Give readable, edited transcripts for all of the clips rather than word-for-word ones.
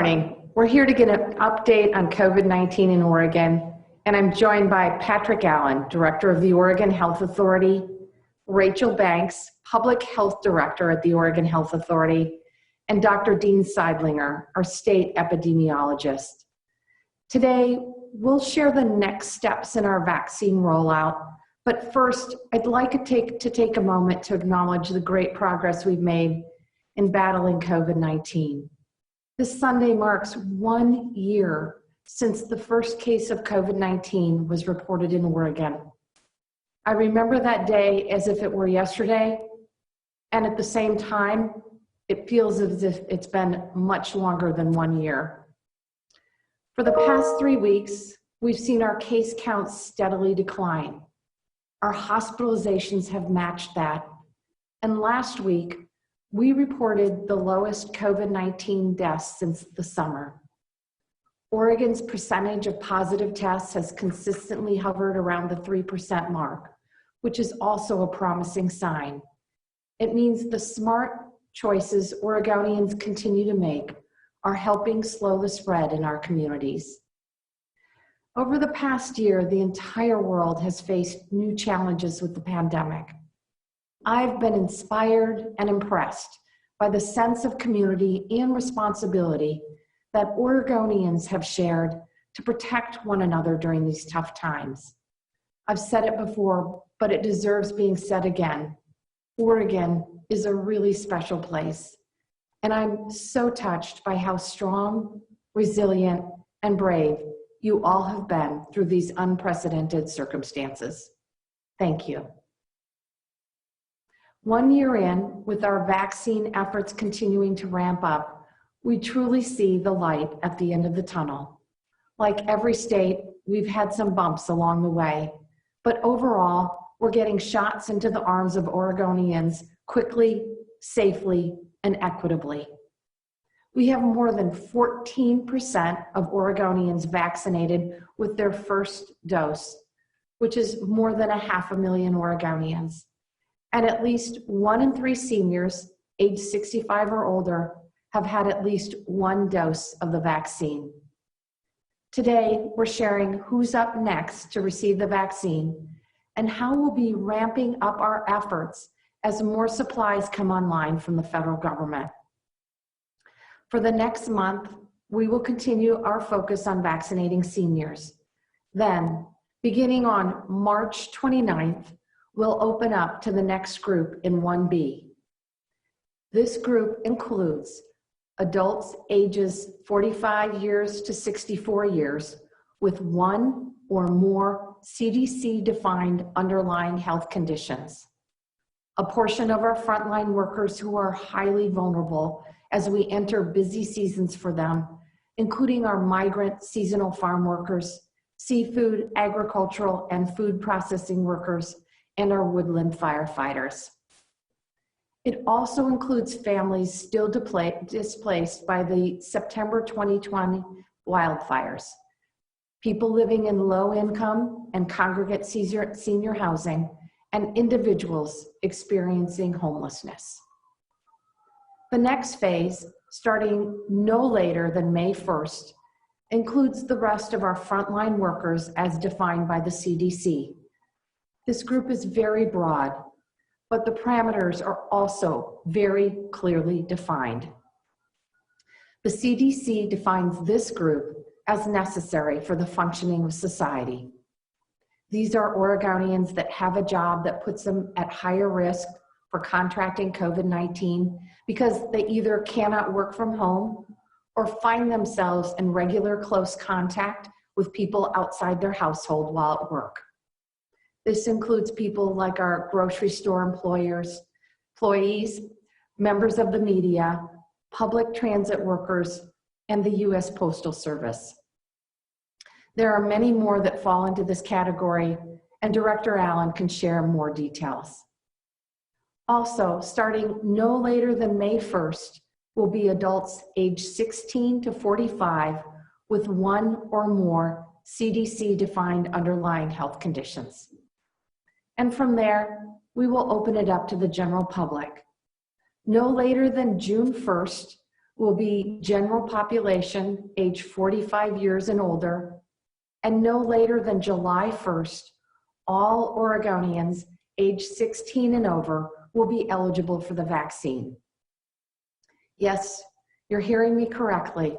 morning. We're here to get an update on COVID-19 in Oregon, and I'm joined by Patrick Allen, Director of the Oregon Health Authority, Rachel Banks, Public Health Director at the Oregon Health Authority, and Dr. Dean Seidlinger, our state epidemiologist. Today, we'll share the next steps in our vaccine rollout, but first, I'd like to take a moment to acknowledge the great progress we've made in battling COVID-19. This Sunday marks 1 year since the first case of COVID-19 was reported in Oregon. I remember that day as if it were yesterday, and at the same time, it feels as if it's been much longer than 1 year. For the past 3 weeks, we've seen our case counts steadily decline. Our hospitalizations have matched that, and last week, we reported the lowest COVID-19 deaths since the summer. Oregon's percentage of positive tests has consistently hovered around the 3% mark, which is also a promising sign. It means the smart choices Oregonians continue to make are helping slow the spread in our communities. Over the past year, the entire world has faced new challenges with the pandemic. I've been inspired and impressed by the sense of community and responsibility that Oregonians have shared to protect one another during these tough times. I've said it before, but it deserves being said again. Oregon is a really special place, and I'm so touched by how strong, resilient, and brave you all have been through these unprecedented circumstances. Thank you. 1 year in, with our vaccine efforts continuing to ramp up, we truly see the light at the end of the tunnel. Like every state, we've had some bumps along the way, but overall, we're getting shots into the arms of Oregonians quickly, safely, and equitably. We have more than 14% of Oregonians vaccinated with their first dose, which is more than 500,000 Oregonians. And at least 1 in 3 seniors age 65 or older have had at least 1 dose of the vaccine. Today, we're sharing who's up next to receive the vaccine and how we'll be ramping up our efforts as more supplies come online from the federal government. For the next month, we will continue our focus on vaccinating seniors. Then, beginning on March 29th, we'll open up to the next group in 1B. This group includes adults ages 45 years to 64 years with 1 or more CDC-defined underlying health conditions. A portion of our frontline workers who are highly vulnerable as we enter busy seasons for them, including our migrant seasonal farm workers, seafood, agricultural, and food processing workers, and our woodland firefighters. It also includes families still displaced by the September 2020 wildfires, people living in low-income and congregate senior housing, and individuals experiencing homelessness. The next phase, starting no later than May 1st, includes the rest of our frontline workers as defined by the CDC. This group is very broad, but the parameters are also very clearly defined. The CDC defines this group as necessary for the functioning of society. These are Oregonians that have a job that puts them at higher risk for contracting COVID-19 because they either cannot work from home or find themselves in regular close contact with people outside their household while at work. This includes people like our grocery store employees, members of the media, public transit workers, and the U.S. Postal Service. There are many more that fall into this category, and Director Allen can share more details. Also, starting no later than May 1st, will be adults age 16 to 45 with 1 or more CDC-defined underlying health conditions. And from there, we will open it up to the general public. No later than June 1st, will be general population age 45 years and older, and no later than July 1st, all Oregonians age 16 and over will be eligible for the vaccine. Yes, you're hearing me correctly.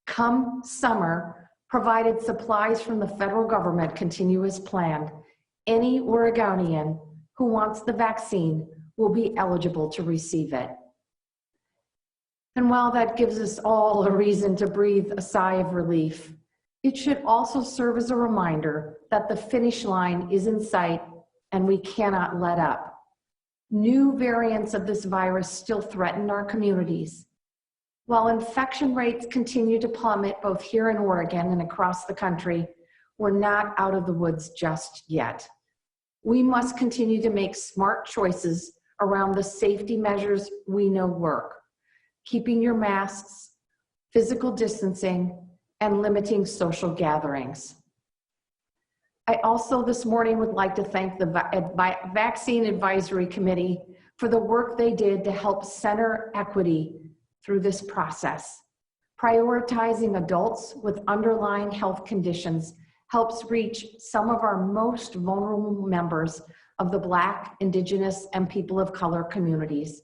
Come summer, provided supplies from the federal government continue as planned, any Oregonian who wants the vaccine will be eligible to receive it. And while that gives us all a reason to breathe a sigh of relief, it should also serve as a reminder that the finish line is in sight and we cannot let up. New variants of this virus still threaten our communities. While infection rates continue to plummet both here in Oregon and across the country, we're not out of the woods just yet. We must continue to make smart choices around the safety measures we know work. Keeping your masks, physical distancing, and limiting social gatherings. I also this morning would like to thank the Vaccine Advisory Committee for the work they did to help center equity through this process. Prioritizing adults with underlying health conditions helps reach some of our most vulnerable members of the Black, Indigenous, and people of color communities,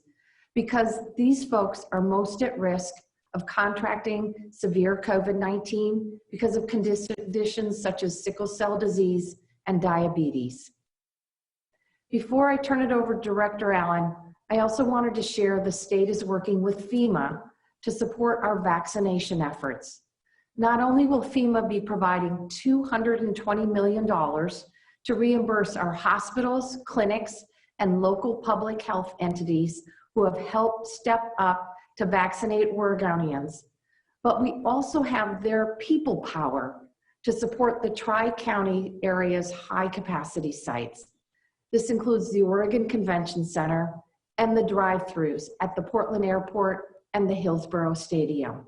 because these folks are most at risk of contracting severe COVID-19 because of conditions such as sickle cell disease and diabetes. Before I turn it over to Director Allen, I also wanted to share the state is working with FEMA to support our vaccination efforts. Not only will FEMA be providing $220 million to reimburse our hospitals, clinics, and local public health entities who have helped step up to vaccinate Oregonians, but we also have their people power to support the Tri-County area's high-capacity sites. This includes the Oregon Convention Center and the drive-thrus at the Portland Airport and the Hillsborough Stadium.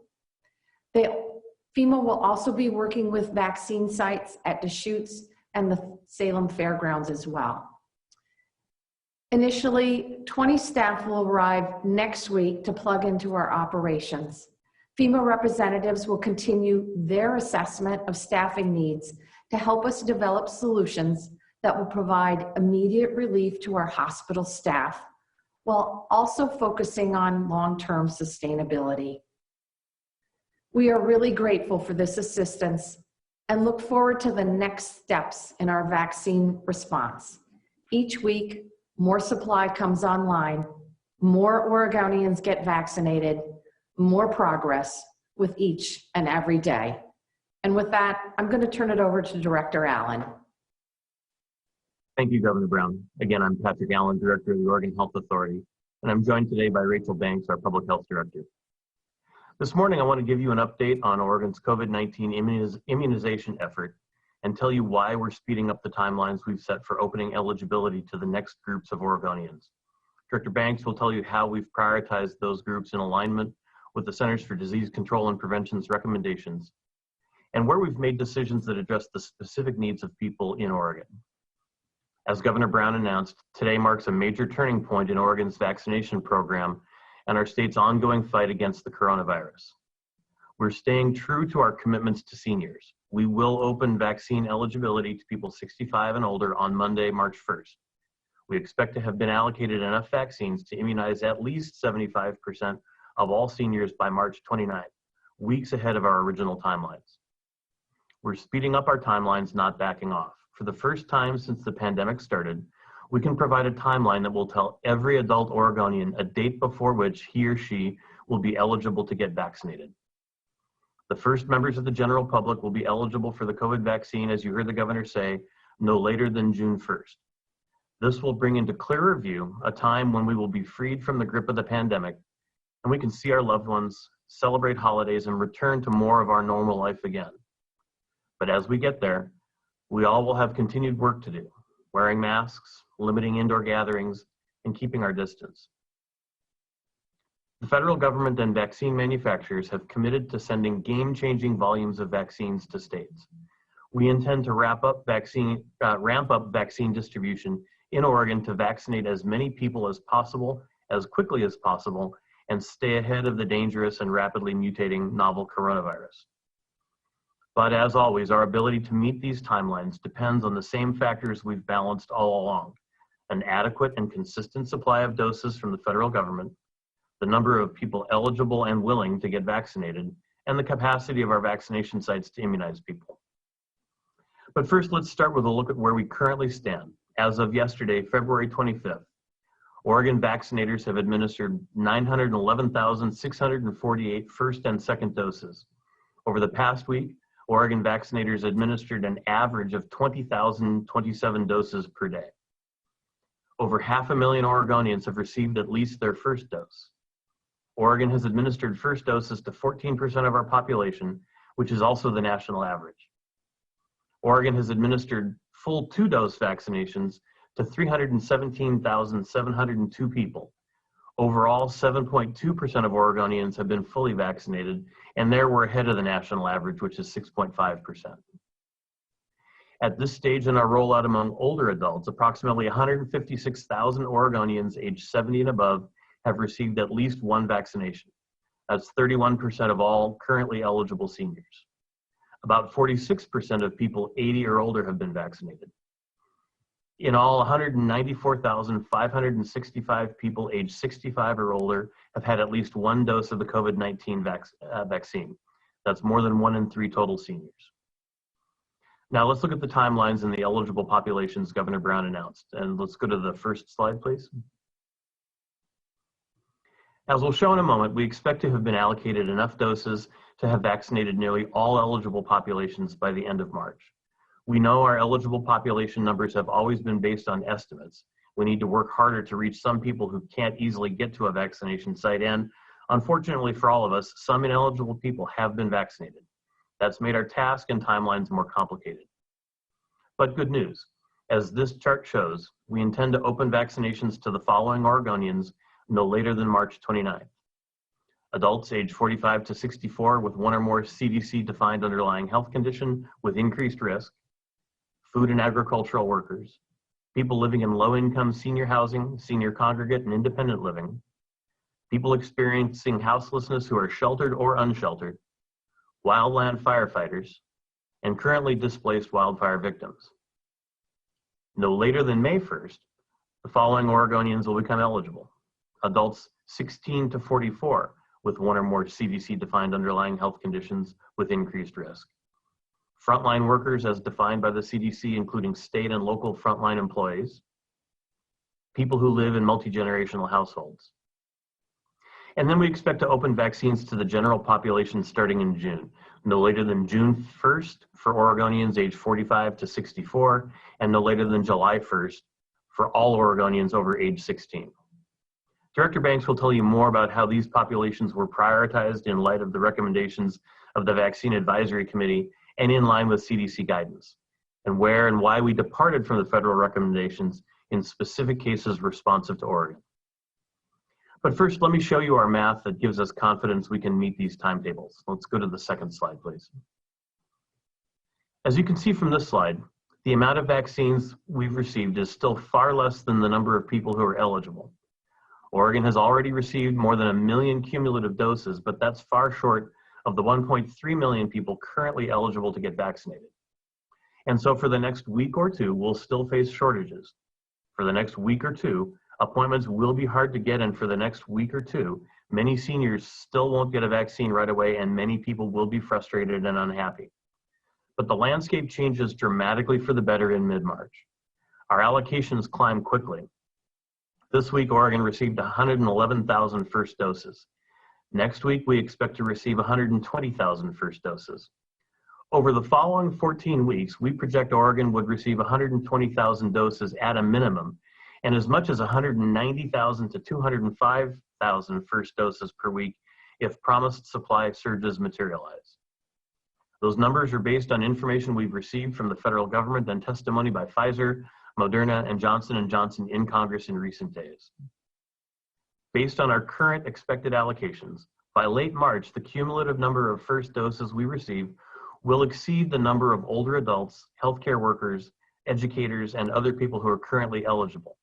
FEMA will also be working with vaccine sites at Deschutes and the Salem Fairgrounds as well. Initially, 20 staff will arrive next week to plug into our operations. FEMA representatives will continue their assessment of staffing needs to help us develop solutions that will provide immediate relief to our hospital staff, while also focusing on long-term sustainability. We are really grateful for this assistance and look forward to the next steps in our vaccine response. Each week, more supply comes online, more Oregonians get vaccinated, more progress with each and every day. And with that, I'm going to turn it over to Director Allen. Thank you, Governor Brown. Again, I'm Patrick Allen, Director of the Oregon Health Authority, and I'm joined today by Rachel Banks, our Public Health Director. This morning, I want to give you an update on Oregon's COVID-19 immunization effort and tell you why we're speeding up the timelines we've set for opening eligibility to the next groups of Oregonians. Director Banks will tell you how we've prioritized those groups in alignment with the Centers for Disease Control and Prevention's recommendations, and where we've made decisions that address the specific needs of people in Oregon. As Governor Brown announced, today marks a major turning point in Oregon's vaccination program and our state's ongoing fight against the coronavirus. We're staying true to our commitments to seniors. We will open vaccine eligibility to people 65 and older on Monday, March 1st. We expect to have been allocated enough vaccines to immunize at least 75% of all seniors by March 29th, weeks ahead of our original timelines. We're speeding up our timelines, not backing off. For the first time since the pandemic started, we can provide a timeline that will tell every adult Oregonian a date before which he or she will be eligible to get vaccinated. The first members of the general public will be eligible for the COVID vaccine, as you heard the governor say, no later than June 1st. This will bring into clearer view a time when we will be freed from the grip of the pandemic, and we can see our loved ones, celebrate holidays, and return to more of our normal life again. But as we get there, we all will have continued work to do, wearing masks, limiting indoor gatherings, and keeping our distance. The federal government and vaccine manufacturers have committed to sending game-changing volumes of vaccines to states. We intend to ramp up vaccine distribution in Oregon to vaccinate as many people as possible, as quickly as possible, and stay ahead of the dangerous and rapidly mutating novel coronavirus. But as always, our ability to meet these timelines depends on the same factors we've balanced all along: an adequate and consistent supply of doses from the federal government, the number of people eligible and willing to get vaccinated, and the capacity of our vaccination sites to immunize people. But first, let's start with a look at where we currently stand. As of yesterday, February 25th, Oregon vaccinators have administered 911,648 first and second doses. Over the past week, Oregon vaccinators administered an average of 20,027 doses per day. Over 500,000 Oregonians have received at least their first dose. Oregon has administered first doses to 14% of our population, which is also the national average. Oregon has administered full two-dose vaccinations to 317,702 people. Overall, 7.2% of Oregonians have been fully vaccinated, and there we're ahead of the national average, which is 6.5%. At this stage in our rollout among older adults, approximately 156,000 Oregonians aged 70 and above have received at least one vaccination. That's 31% of all currently eligible seniors. About 46% of people 80 or older have been vaccinated. In all, 194,565 people aged 65 or older have had at least one dose of the COVID-19 vaccine. That's more than 1 in 3 total seniors. Now let's look at the timelines and the eligible populations Governor Brown announced. And let's go to the first slide, please. As we'll show in a moment, we expect to have been allocated enough doses to have vaccinated nearly all eligible populations by the end of March. We know our eligible population numbers have always been based on estimates. We need to work harder to reach some people who can't easily get to a vaccination site, and unfortunately for all of us, some ineligible people have been vaccinated. That's made our task and timelines more complicated. But good news, as this chart shows, we intend to open vaccinations to the following Oregonians no later than March 29th. Adults age 45 to 64 with one or more CDC-defined underlying health condition with increased risk, food and agricultural workers, people living in low-income senior housing, senior congregate, and independent living, people experiencing houselessness who are sheltered or unsheltered, wildland firefighters, and currently displaced wildfire victims. No later than May 1st, the following Oregonians will become eligible: adults 16 to 44 with one or more CDC-defined underlying health conditions with increased risk, frontline workers as defined by the CDC, including state and local frontline employees, people who live in multi-generational households. And then we expect to open vaccines to the general population starting in June, no later than June 1st for Oregonians aged 45 to 64, and no later than July 1st for all Oregonians over age 16. Director Banks will tell you more about how these populations were prioritized in light of the recommendations of the Vaccine Advisory Committee and in line with CDC guidance, and where and why we departed from the federal recommendations in specific cases responsive to Oregon. But first, let me show you our math that gives us confidence we can meet these timetables. Let's go to the second slide, please. As you can see from this slide, the amount of vaccines we've received is still far less than the number of people who are eligible. Oregon has already received more than 1 million cumulative doses, but that's far short of the 1.3 million people currently eligible to get vaccinated. And so for the next week or two, we'll still face shortages. For the next week or two, appointments will be hard to get, and for the next week or two, many seniors still won't get a vaccine right away, and many people will be frustrated and unhappy. But the landscape changes dramatically for the better in mid-March. Our allocations climb quickly. This week, Oregon received 111,000 first doses. Next week, we expect to receive 120,000 first doses. Over the following 14 weeks, we project Oregon would receive 120,000 doses at a minimum, and as much as 190,000 to 205,000 first doses per week if promised supply surges materialize. Those numbers are based on information we've received from the federal government and testimony by Pfizer, Moderna, and Johnson & Johnson in Congress in recent days. Based on our current expected allocations, by late March, the cumulative number of first doses we receive will exceed the number of older adults, healthcare workers, educators, and other people who are currently eligible.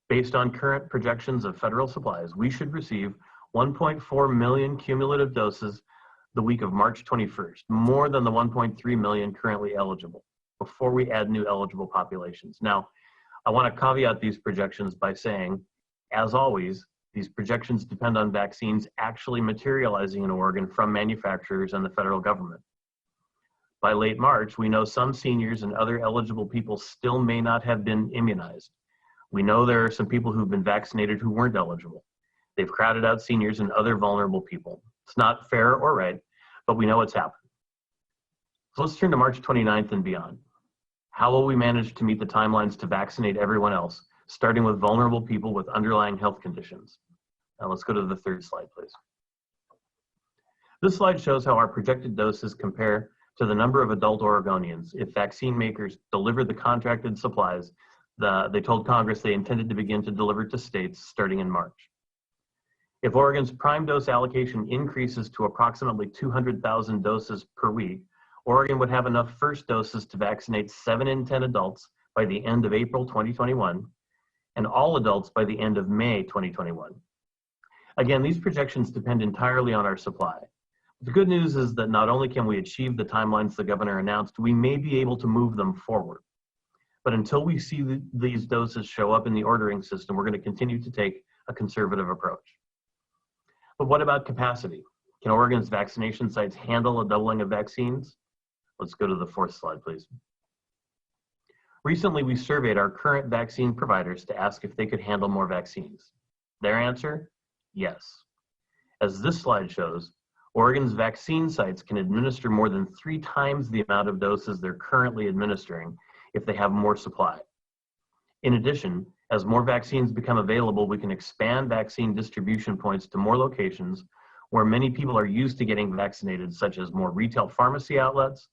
Based on current projections of federal supplies, we should receive 1.4 million cumulative doses the week of March 21st, more than the 1.3 million currently eligible, before we add new eligible populations. Now, I want to caveat these projections by saying, as always, these projections depend on vaccines actually materializing in Oregon from manufacturers and the federal government. By late March, we know some seniors and other eligible people still may not have been immunized. We know there are some people who've been vaccinated who weren't eligible. They've crowded out seniors and other vulnerable people. It's not fair or right, but we know it's happened. So let's turn to March 29th and beyond. How will we manage to meet the timelines to vaccinate everyone else, starting with vulnerable people with underlying health conditions? Now let's go to the third slide, please. This slide shows how our projected doses compare to the number of adult Oregonians if vaccine makers delivered the contracted supplies they told Congress they intended to begin to deliver to states starting in March. If Oregon's prime dose allocation increases to approximately 200,000 doses per week, Oregon would have enough first doses to vaccinate 7 in 10 adults by the end of April 2021, and all adults by the end of May 2021. Again, these projections depend entirely on our supply. The good news is that not only can we achieve the timelines the governor announced, we may be able to move them forward. But until we see these doses show up in the ordering system, we're going to continue to take a conservative approach. But what about capacity? Can Oregon's vaccination sites handle a doubling of vaccines? Let's go to the fourth slide, please. Recently, we surveyed our current vaccine providers to ask if they could handle more vaccines. Their answer, yes. As this slide shows, Oregon's vaccine sites can administer more than 3 times the amount of doses they're currently administering if they have more supply. In addition, as more vaccines become available, we can expand vaccine distribution points to more locations where many people are used to getting vaccinated, such as more retail pharmacy outlets,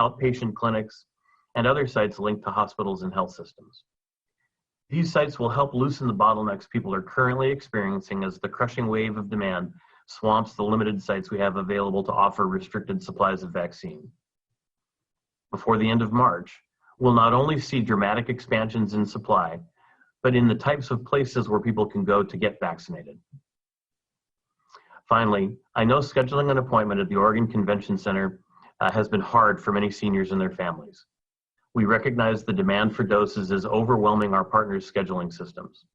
outpatient clinics, and other sites linked to hospitals and health systems. These sites will help loosen the bottlenecks people are currently experiencing as the crushing wave of demand swamps the limited sites we have available to offer restricted supplies of vaccine. Before the end of March, we'll not only see dramatic expansions in supply, but in the types of places where people can go to get vaccinated. Finally, I know scheduling an appointment at the Oregon Convention Center has been hard for many seniors and their families. We recognize the demand for doses is overwhelming our partners' scheduling systems.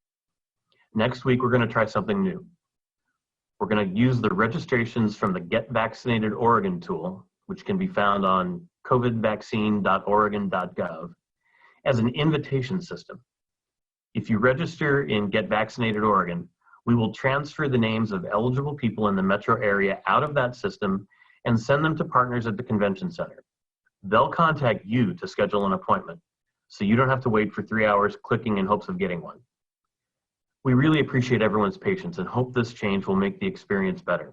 Next week, we're going to try something new. We're going to use the registrations from the Get Vaccinated Oregon tool, which can be found on covidvaccine.oregon.gov, as an invitation system. If you register in Get Vaccinated Oregon, we will transfer the names of eligible people in the metro area out of that system and send them to partners at the convention center. They'll contact you to schedule an appointment, so you don't have to wait for 3 hours clicking in hopes of getting one. We really appreciate everyone's patience and hope this change will make the experience better.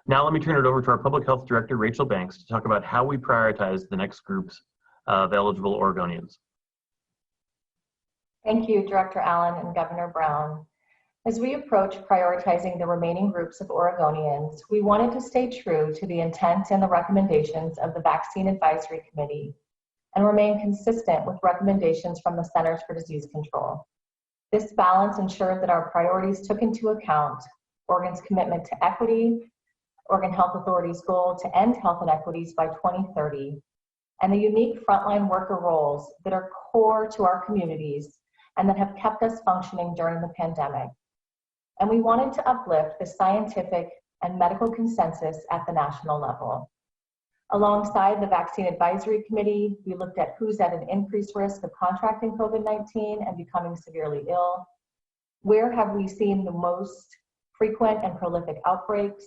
Now let me turn it over to our Public Health Director, Rachel Banks, to talk about how we prioritize the next groups of eligible Oregonians. Thank you, Director Allen and Governor Brown. As we approach prioritizing the remaining groups of Oregonians, we wanted to stay true to the intent and the recommendations of the Vaccine Advisory Committee and remain consistent with recommendations from the Centers for Disease Control. This balance ensured that our priorities took into account Oregon's commitment to equity, Oregon Health Authority's goal to end health inequities by 2030, and the unique frontline worker roles that are core to our communities and that have kept us functioning during the pandemic. And we wanted to uplift the scientific and medical consensus at the national level. Alongside the Vaccine Advisory Committee, we looked at who's at an increased risk of contracting COVID-19 and becoming severely ill. Where have we seen the most frequent and prolific outbreaks?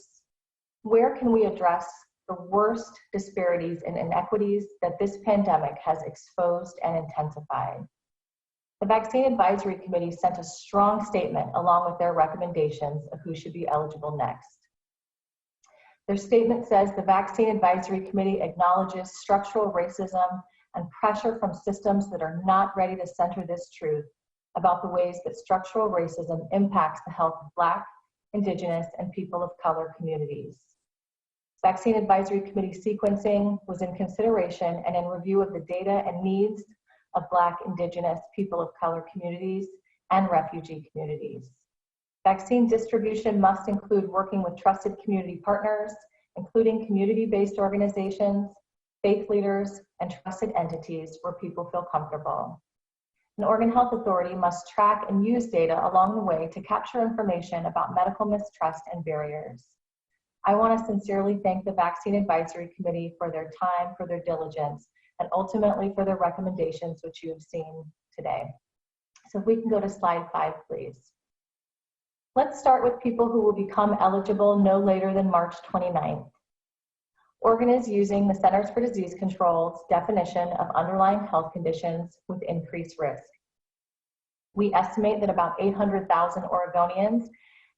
Where can we address the worst disparities and inequities that this pandemic has exposed and intensified? The Vaccine Advisory Committee sent a strong statement along with their recommendations of who should be eligible next. Their statement says the Vaccine Advisory Committee acknowledges structural racism and pressure from systems that are not ready to center this truth about the ways that structural racism impacts the health of Black, Indigenous, and people of color communities. Vaccine Advisory Committee sequencing was in consideration and in review of the data and needs of Black, Indigenous, people of color communities, and refugee communities. Vaccine distribution must include working with trusted community partners, including community-based organizations, faith leaders, and trusted entities where people feel comfortable. An Oregon Health Authority must track and use data along the way to capture information about medical mistrust and barriers. I want to sincerely thank the Vaccine Advisory Committee for their time, for their diligence, and ultimately for their recommendations, which you have seen today. So if we can go to slide 5, please. Let's start with people who will become eligible no later than March 29th. Oregon is using the Centers for Disease Control's definition of underlying health conditions with increased risk. We estimate that about 800,000 Oregonians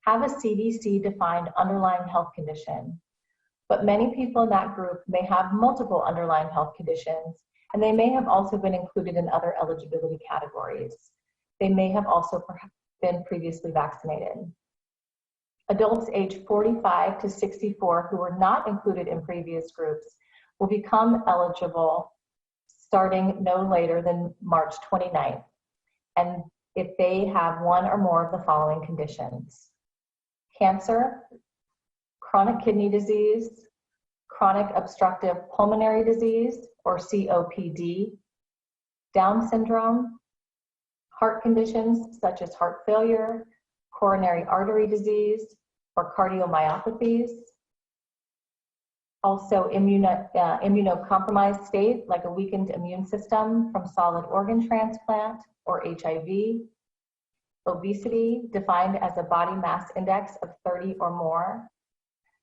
have a CDC-defined underlying health condition, but many people in that group may have multiple underlying health conditions, and they may have also been included in other eligibility categories. They may have also been previously vaccinated. Adults aged 45 to 64 who were not included in previous groups will become eligible starting no later than March 29th, and if they have one or more of the following conditions: cancer, chronic kidney disease, chronic obstructive pulmonary disease, or COPD, Down syndrome, heart conditions such as heart failure, coronary artery disease, or cardiomyopathies. Also immunocompromised state, like a weakened immune system from solid organ transplant or HIV. Obesity, defined as a body mass index of 30 or more.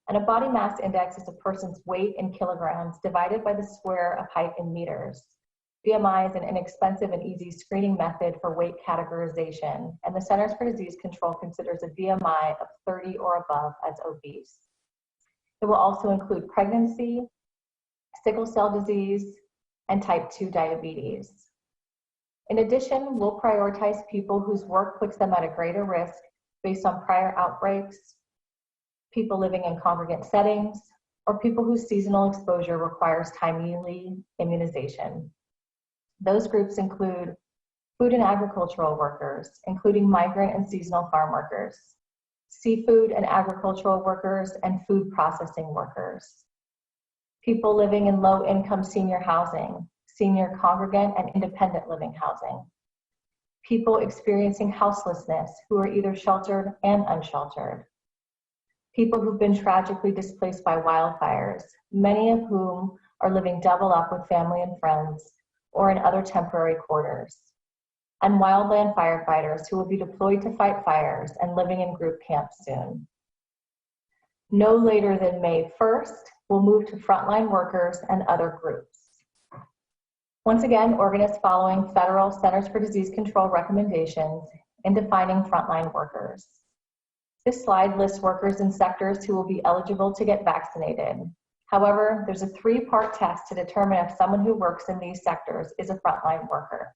And a body mass index is a person's weight in kilograms divided by the square of height in meters. BMI is an inexpensive and easy screening method for weight categorization, and the Centers for Disease Control considers a BMI of 30 or above as obese. It will also include pregnancy, sickle cell disease, and type 2 diabetes. In addition, we'll prioritize people whose work puts them at a greater risk based on prior outbreaks, people living in congregate settings, or people whose seasonal exposure requires timely immunization. Those groups include food and agricultural workers, including migrant and seasonal farm workers, seafood and agricultural workers, and food processing workers, people living in low-income senior housing, senior congregate and independent living housing, people experiencing houselessness who are either sheltered and unsheltered, people who've been tragically displaced by wildfires, many of whom are living double up with family and friends, or in other temporary quarters, and wildland firefighters who will be deployed to fight fires and living in group camps soon. No later than May 1st, we'll move to frontline workers and other groups. Once again, Oregon is following federal Centers for Disease Control recommendations in defining frontline workers. This slide lists workers in sectors who will be eligible to get vaccinated. However, there's a 3-part test to determine if someone who works in these sectors is a frontline worker.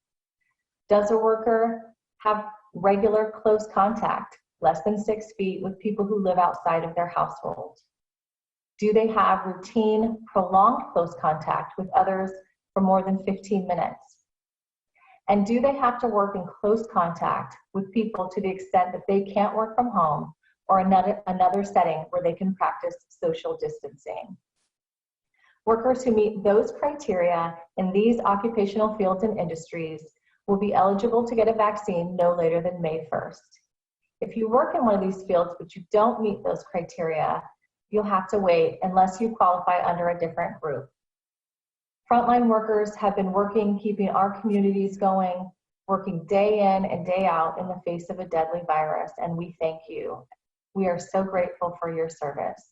Does a worker have regular close contact, less than 6 feet, with people who live outside of their household? Do they have routine, prolonged close contact with others for more than 15 minutes? And do they have to work in close contact with people to the extent that they can't work from home or another setting where they can practice social distancing? Workers who meet those criteria in these occupational fields and industries will be eligible to get a vaccine no later than May 1st. If you work in one of these fields but you don't meet those criteria, you'll have to wait unless you qualify under a different group. Frontline workers have been working, keeping our communities going, working day in and day out in the face of a deadly virus, and we thank you. We are so grateful for your service.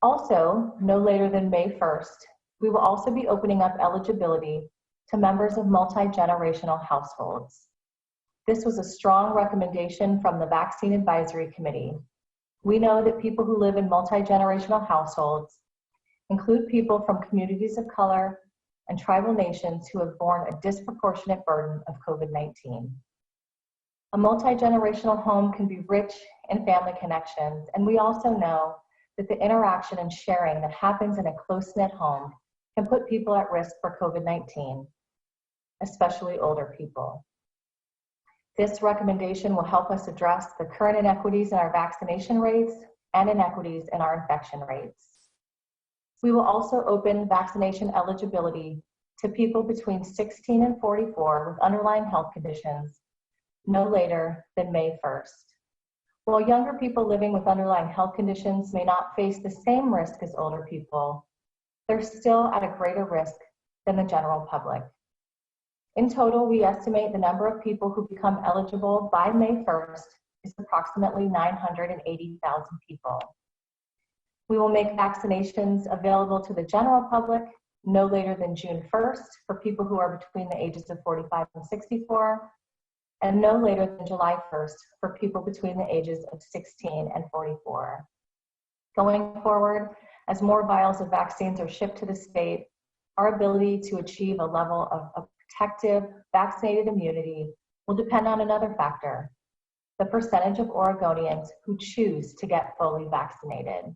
Also, no later than May 1st, we will also be opening up eligibility to members of multi-generational households. This was a strong recommendation from the Vaccine Advisory Committee. We know that people who live in multi-generational households include people from communities of color and tribal nations who have borne a disproportionate burden of COVID-19. A multi-generational home can be rich in family connections, and we also know that the interaction and sharing that happens in a close-knit home can put people at risk for COVID-19, especially older people. This recommendation will help us address the current inequities in our vaccination rates and inequities in our infection rates. We will also open vaccination eligibility to people between 16 and 44 with underlying health conditions no later than May 1st. While younger people living with underlying health conditions may not face the same risk as older people, they're still at a greater risk than the general public. In total, we estimate the number of people who become eligible by May 1st is approximately 980,000 people. We will make vaccinations available to the general public no later than June 1st for people who are between the ages of 45 and 64, and no later than July 1st for people between the ages of 16 and 44. Going forward, as more vials of vaccines are shipped to the state, our ability to achieve a level of protective vaccinated immunity will depend on another factor: the percentage of Oregonians who choose to get fully vaccinated.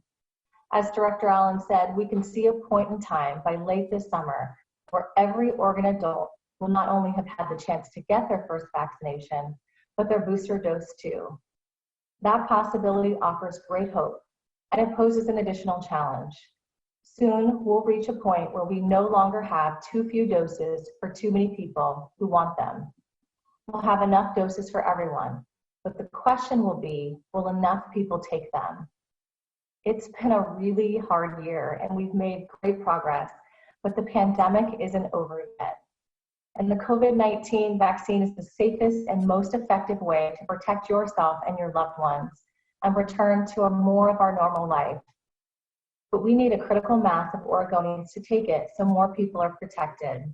As Director Allen said, we can see a point in time by late this summer where every Oregon adult will not only have had the chance to get their first vaccination, but their booster dose too. That possibility offers great hope, and it poses an additional challenge. Soon, we'll reach a point where we no longer have too few doses for too many people who want them. We'll have enough doses for everyone, but the question will be, will enough people take them? It's been a really hard year, and we've made great progress, but the pandemic isn't over yet. And the COVID-19 vaccine is the safest and most effective way to protect yourself and your loved ones and return to more of our normal life. But we need a critical mass of Oregonians to take it so more people are protected.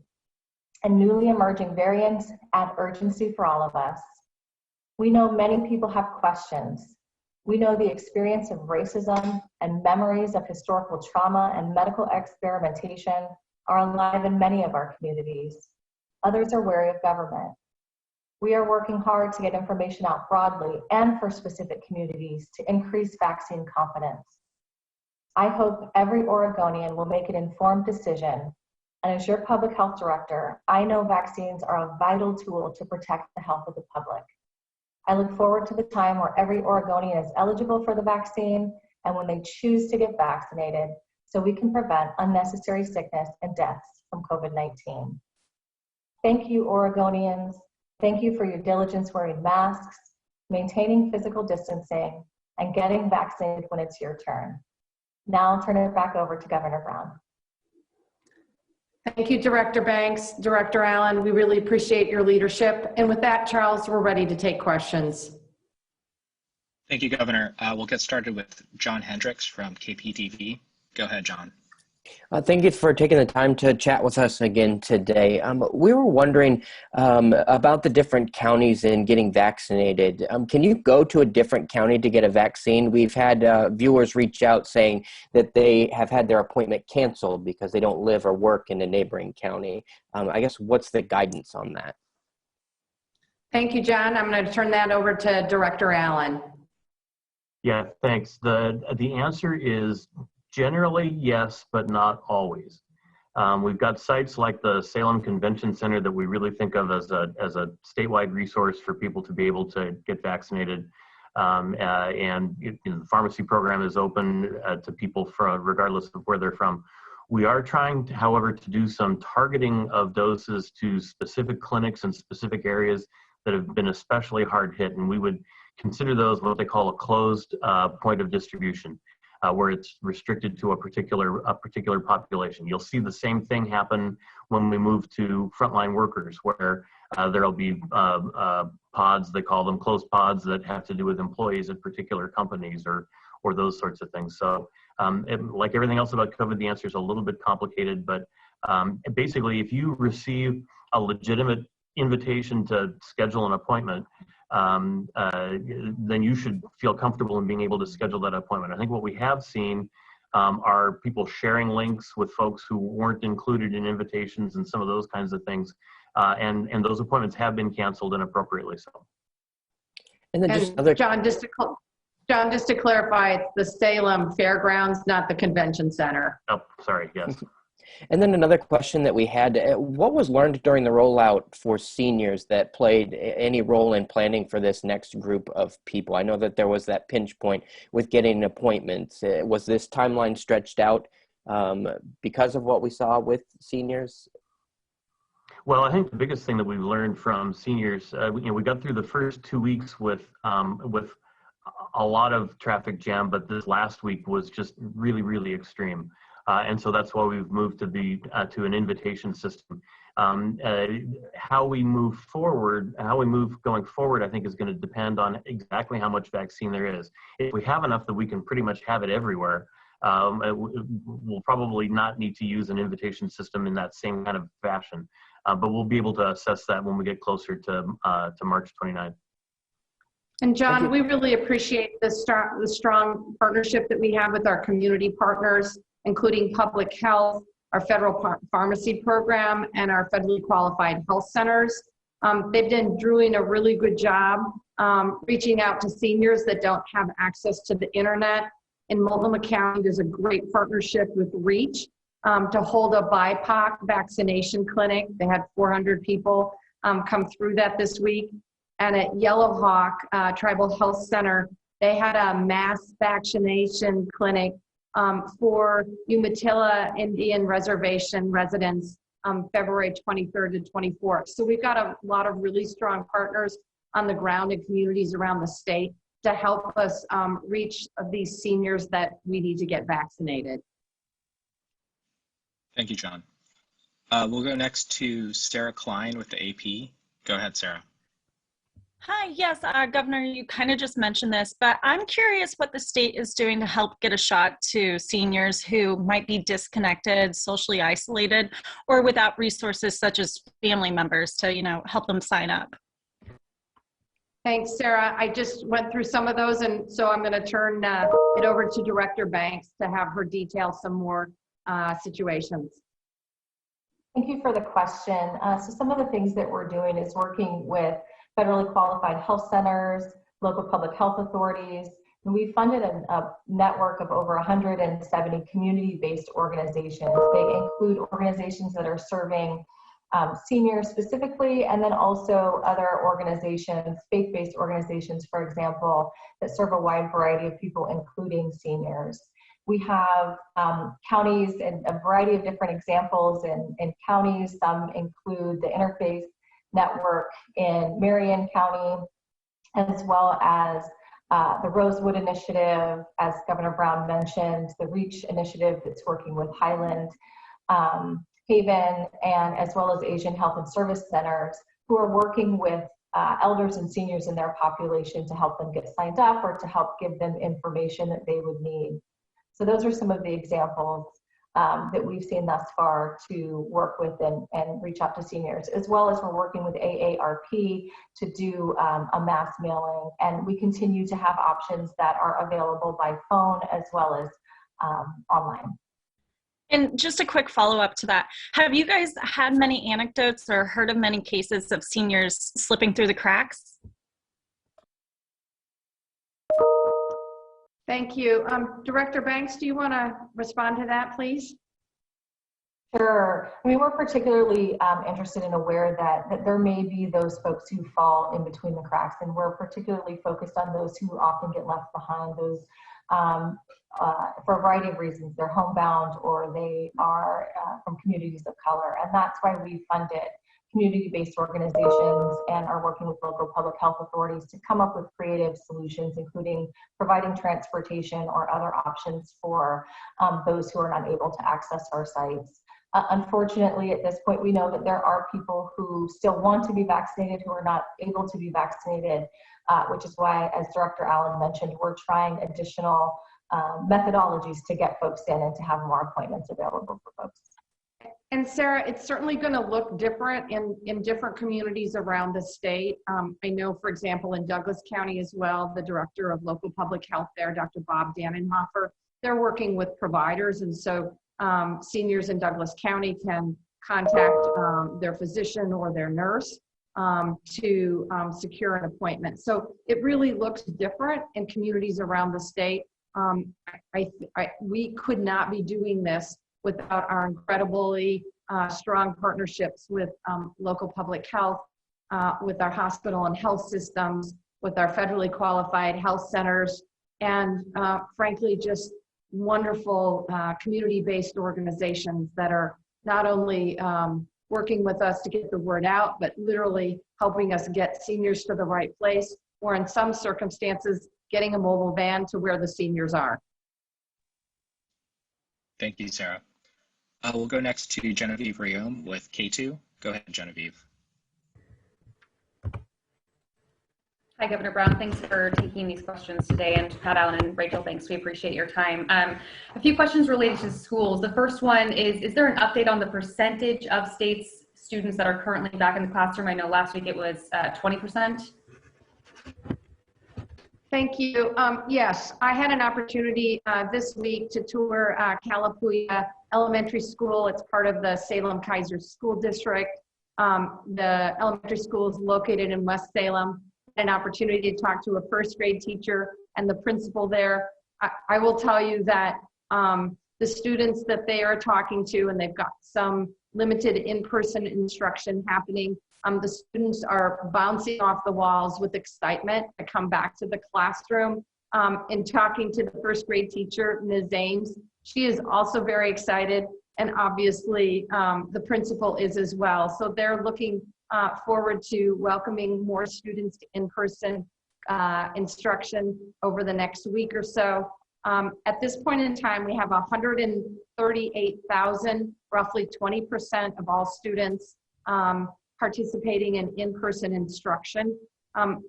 And newly emerging variants add urgency for all of us. We know many people have questions. We know the experience of racism and memories of historical trauma and medical experimentation are alive in many of our communities. Others are wary of government. We are working hard to get information out broadly and for specific communities to increase vaccine confidence. I hope every Oregonian will make an informed decision. And as your public health director, I know vaccines are a vital tool to protect the health of the public. I look forward to the time where every Oregonian is eligible for the vaccine and when they choose to get vaccinated so we can prevent unnecessary sickness and deaths from COVID-19. Thank you, Oregonians. Thank you for your diligence wearing masks, maintaining physical distancing, and getting vaccinated when it's your turn. Now I'll turn it back over to Governor Brown. Thank you, Director Banks. Director Allen, we really appreciate your leadership. And with that, Charles, we're ready to take questions. Thank you, Governor. We'll get started with John Hendricks from KPTV. Go ahead, John. Thank you for taking the time to chat with us again today. We were wondering about the different counties in getting vaccinated. Can you go to a different county to get a vaccine? We've had viewers reach out saying that they have had their appointment canceled because they don't live or work in a neighboring county. I guess what's the guidance on that? Thank you, John. I'm going to turn that over to Director Allen. Yeah, thanks. The answer is generally yes, but not always. We've got sites like the Salem Convention Center that we really think of as a statewide resource for people to be able to get vaccinated. The pharmacy program is open to people regardless of where they're from. We are trying, however, to do some targeting of doses to specific clinics and specific areas that have been especially hard hit, and we would consider those what they call a closed point of distribution. Where it's restricted to a particular population. You'll see the same thing happen when we move to frontline workers, where there'll be pods, they call them closed pods, that have to do with employees at particular companies or those sorts of things. So like everything else about COVID, the answer is a little bit complicated, but basically if you receive a legitimate invitation to schedule an appointment, then you should feel comfortable in being able to schedule that appointment. I think what we have seen are people sharing links with folks who weren't included in invitations and some of those kinds of things. And those appointments have been canceled inappropriately so. And then John, just to clarify, it's the Salem Fairgrounds, not the Convention Center. Oh, sorry, yes. And then another question that we had, what was learned during the rollout for seniors that played any role in planning for this next group of people? I know that there was that pinch point with getting appointments. Was this timeline stretched out because of what we saw with seniors? Well, I think the biggest thing that we've learned from seniors, we got through the first 2 weeks with a lot of traffic jam, but this last week was just really, really extreme. And so that's why we've moved to an invitation system. How we move going forward, I think is going to depend on exactly how much vaccine there is. If we have enough that we can pretty much have it everywhere, we'll probably not need to use an invitation system in that same kind of fashion. But we'll be able to assess that when we get closer to March 29th. And John, we really appreciate the strong partnership that we have with our community partners, including public health, our federal pharmacy program, and our federally qualified health centers. They've been doing a really good job reaching out to seniors that don't have access to the internet. In Multnomah County, there's a great partnership with REACH to hold a BIPOC vaccination clinic. They had 400 people come through that this week. And at Yellow Hawk Tribal Health Center, they had a mass vaccination clinic for Umatilla Indian Reservation residents February 23rd to 24th. So we've got a lot of really strong partners on the ground in communities around the state to help us reach these seniors that we need to get vaccinated. Thank you, John. We'll go next to Sarah Klein with the AP. Go ahead, Sarah. Hi, yes, Governor, you kind of just mentioned this, but I'm curious what the state is doing to help get a shot to seniors who might be disconnected, socially isolated, or without resources such as family members to, help them sign up. Thanks, Sarah. I just went through some of those, and so I'm going to turn it over to Director Banks to have her detail some more situations. Thank you for the question. So some of the things that we're doing is working with federally qualified health centers, local public health authorities, and we funded a network of over 170 community-based organizations. They include organizations that are serving seniors specifically, and then also other organizations, faith-based organizations, for example, that serve a wide variety of people, including seniors. We have counties and a variety of different examples in counties. Some include the Interfaith Network in Marion County, as well as the Rosewood Initiative, as Governor Brown mentioned, the REACH initiative that's working with Highland, Haven, and as well as Asian Health and Service Centers, who are working with elders and seniors in their population to help them get signed up or to help give them information that they would need. So those are some of the examples that we've seen thus far to work with and reach out to seniors, as well as we're working with AARP to do a mass mailing. And we continue to have options that are available by phone as well as online. And just a quick follow-up to that. Have you guys had many anecdotes or heard of many cases of seniors slipping through the cracks? Thank you. Director Banks, do you want to respond to that, please? Sure. I mean, we're particularly interested and aware that there may be those folks who fall in between the cracks, and we're particularly focused on those who often get left behind, those for a variety of reasons. They're homebound or they are from communities of color, and that's why we funded community-based organizations and are working with local public health authorities to come up with creative solutions, including providing transportation or other options for those who are not able to access our sites. Unfortunately, at this point, we know that there are people who still want to be vaccinated who are not able to be vaccinated, which is why, as Director Allen mentioned, we're trying additional methodologies to get folks in and to have more appointments available for folks. And Sarah, it's certainly going to look different in different communities around the state. I know, for example, in Douglas County as well, the director of local public health there, Dr. Bob Dannenhofer, they're working with providers. And so seniors in Douglas County can contact their physician or their nurse to secure an appointment. So it really looks different in communities around the state. We could not be doing this without our incredibly strong partnerships with local public health, with our hospital and health systems, with our federally qualified health centers, and frankly, just wonderful community-based organizations that are not only working with us to get the word out, but literally helping us get seniors to the right place, or in some circumstances, getting a mobile van to where the seniors are. Thank you, Sarah. We'll go next to Genevieve Riom with K2. Go ahead, Genevieve. Hi, Governor Brown. Thanks for taking these questions today. And Pat Allen and Rachel, thanks. We appreciate your time. A few questions related to schools. The first one is there an update on the percentage of states students that are currently back in the classroom? I know last week it was 20%. Thank you. Yes, I had an opportunity this week to tour Calapooya Elementary School. It's part of the Salem-Keizer School District. The elementary school is located in West Salem. An opportunity to talk to a first grade teacher and the principal there. I will tell you that the students that they are talking to, and they've got some limited in-person instruction happening, the students are bouncing off the walls with excitement to come back to the classroom. In talking to the first grade teacher, Ms. Ames, she is also very excited, and obviously the principal is as well. So they're looking forward to welcoming more students to in-person instruction over the next week or so. At this point in time, we have 138,000, roughly 20% of all students participating in in-person instruction.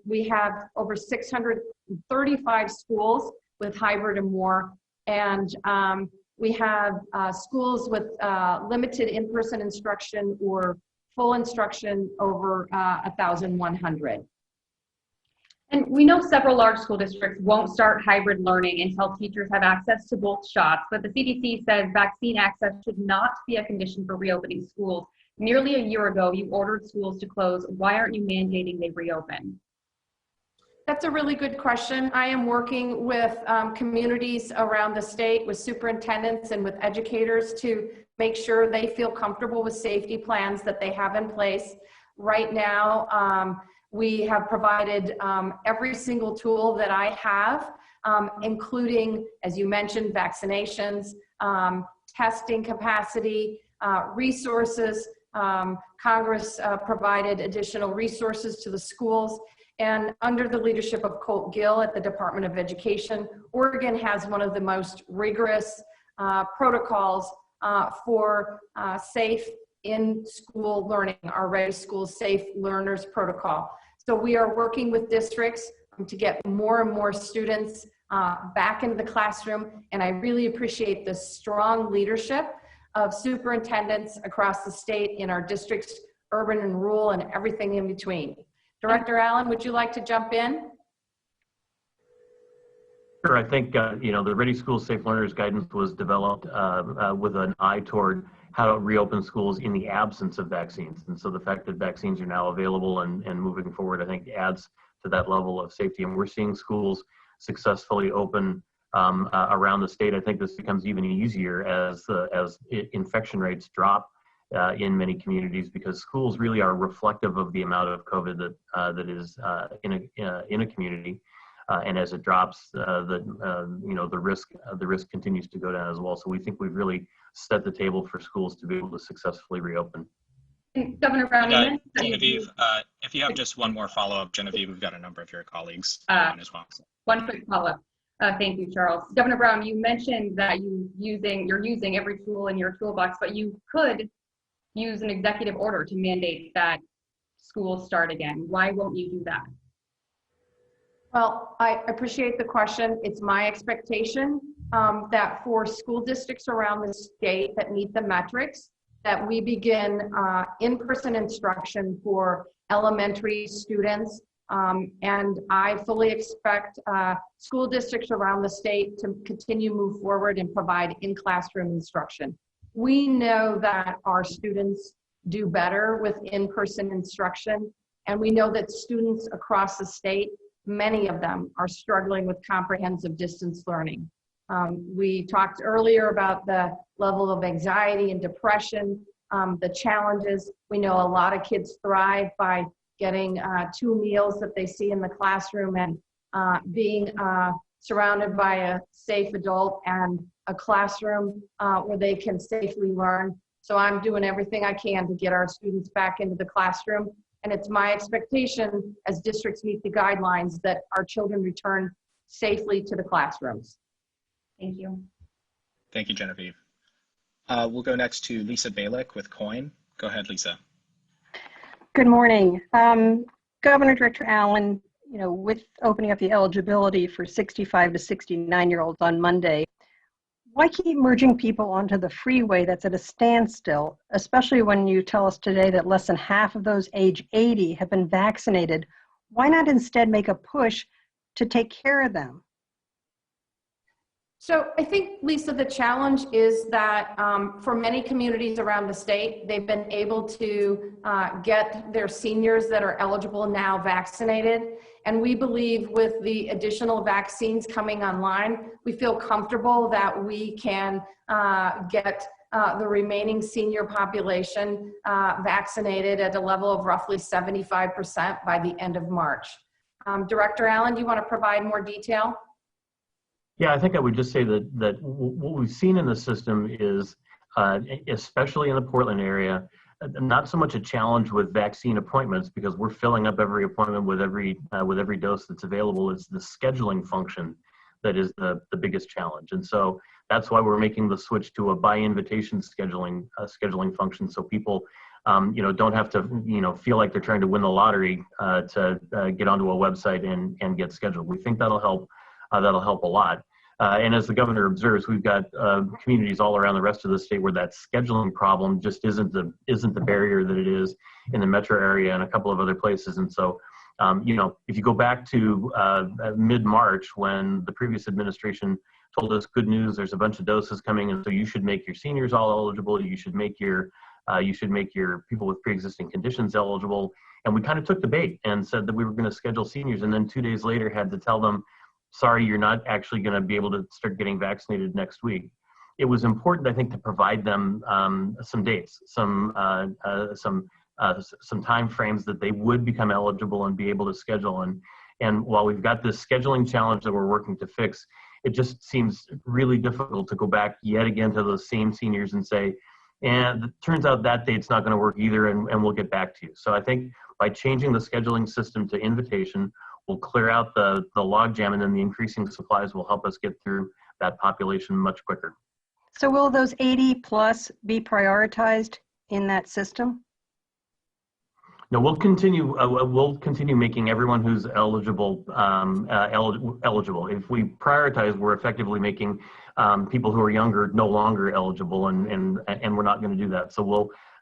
We have over 635 schools with hybrid and more, and we have schools with limited in-person instruction or full instruction over 1,100. And we know several large school districts won't start hybrid learning until teachers have access to both shots, but the CDC says vaccine access should not be a condition for reopening schools. Nearly a year ago, you ordered schools to close. Why aren't you mandating they reopen? That's a really good question. I am working with communities around the state, with superintendents and with educators to make sure they feel comfortable with safety plans that they have in place. Right now, we have provided every single tool that I have, including, as you mentioned, vaccinations, testing capacity, resources. Congress provided additional resources to the schools. And under the leadership of Colt Gill at the Department of Education, Oregon has one of the most rigorous protocols for safe in-school learning, our Ready School Safe Learners Protocol. So we are working with districts to get more and more students back into the classroom, and I really appreciate the strong leadership of superintendents across the state in our districts, urban and rural, and everything in between. Director Allen, would you like to jump in? Sure. I think the Ready School Safe Learners guidance was developed with an eye toward how to reopen schools in the absence of vaccines. And so the fact that vaccines are now available and moving forward, I think adds to that level of safety. And we're seeing schools successfully open around the state. I think this becomes even easier as infection rates drop in many communities, because schools really are reflective of the amount of COVID that is in a community. And as it drops, the risk continues to go down as well. So we think we've really set the table for schools to be able to successfly reopen. Governor Brown, Genevieve, if you have just one more follow-up, Genevieve, we've got a number of your colleagues on as well. One quick follow-up. Thank you, Charles. Governor Brown, you mentioned that you're using every tool in your toolbox, but you could use an executive order to mandate that schools start again. Why won't you do that? Well, I appreciate the question. It's my expectation that for school districts around the state that meet the metrics, that we begin in-person instruction for elementary students. And I fully expect school districts around the state to continue to move forward and provide in-classroom instruction. We know that our students do better with in-person instruction, and we know that students across the state, many of them are struggling with comprehensive distance learning. We talked earlier about the level of anxiety and depression, the challenges. We know a lot of kids thrive by getting 2 meals that they see in the classroom and being surrounded by a safe adult and a classroom where they can safely learn. So I'm doing everything I can to get our students back into the classroom. And it's my expectation as districts meet the guidelines that our children return safely to the classrooms. Thank you. Thank you, Genevieve. We'll go next to Lisa Balick with COIN. Go ahead, Lisa. Good morning. Governor Director Allen, with opening up the eligibility for 65 to 69-year-olds on Monday, why keep merging people onto the freeway that's at a standstill, especially when you tell us today that less than half of those age 80 have been vaccinated? Why not instead make a push to take care of them? So I think, Lisa, the challenge is that for many communities around the state, they've been able to get their seniors that are eligible now vaccinated. And we believe with the additional vaccines coming online, we feel comfortable that we can get the remaining senior population vaccinated at a level of roughly 75% by the end of March. Director Allen, do you want to provide more detail? Yeah, I think I would just say that what we've seen in the system is, especially in the Portland area, not so much a challenge with vaccine appointments because we're filling up every appointment with every dose that's available. It's the scheduling function that is the biggest challenge, and so that's why we're making the switch to a by invitation scheduling function, so people don't have to feel like they're trying to win the lottery to get onto a website and get scheduled. We think that'll help. That'll help a lot. And as the governor observes, we've got communities all around the rest of the state where that scheduling problem just isn't the barrier that it is in the metro area and a couple of other places. And so, if you go back to mid-March when the previous administration told us, good news, there's a bunch of doses coming, and so you should make your seniors all eligible. You should make your people with pre-existing conditions eligible. And we kind of took the bait and said that we were going to schedule seniors, and then 2 days later had to tell them, sorry, you're not actually going to be able to start getting vaccinated next week. It was important, I think, to provide them some dates, some time frames that they would become eligible and be able to schedule. And while we've got this scheduling challenge that we're working to fix, it just seems really difficult to go back yet again to those same seniors and say, and it turns out that date's not going to work either, and we'll get back to you. So I think by changing the scheduling system to invitation, we'll clear out the logjam, and then the increasing supplies will help us get through that population much quicker. So will those 80 plus be prioritized in that system? No, we'll continue making everyone who's eligible eligible. If we prioritize, we're effectively making people who are younger no longer eligible, and we're not going to do that. So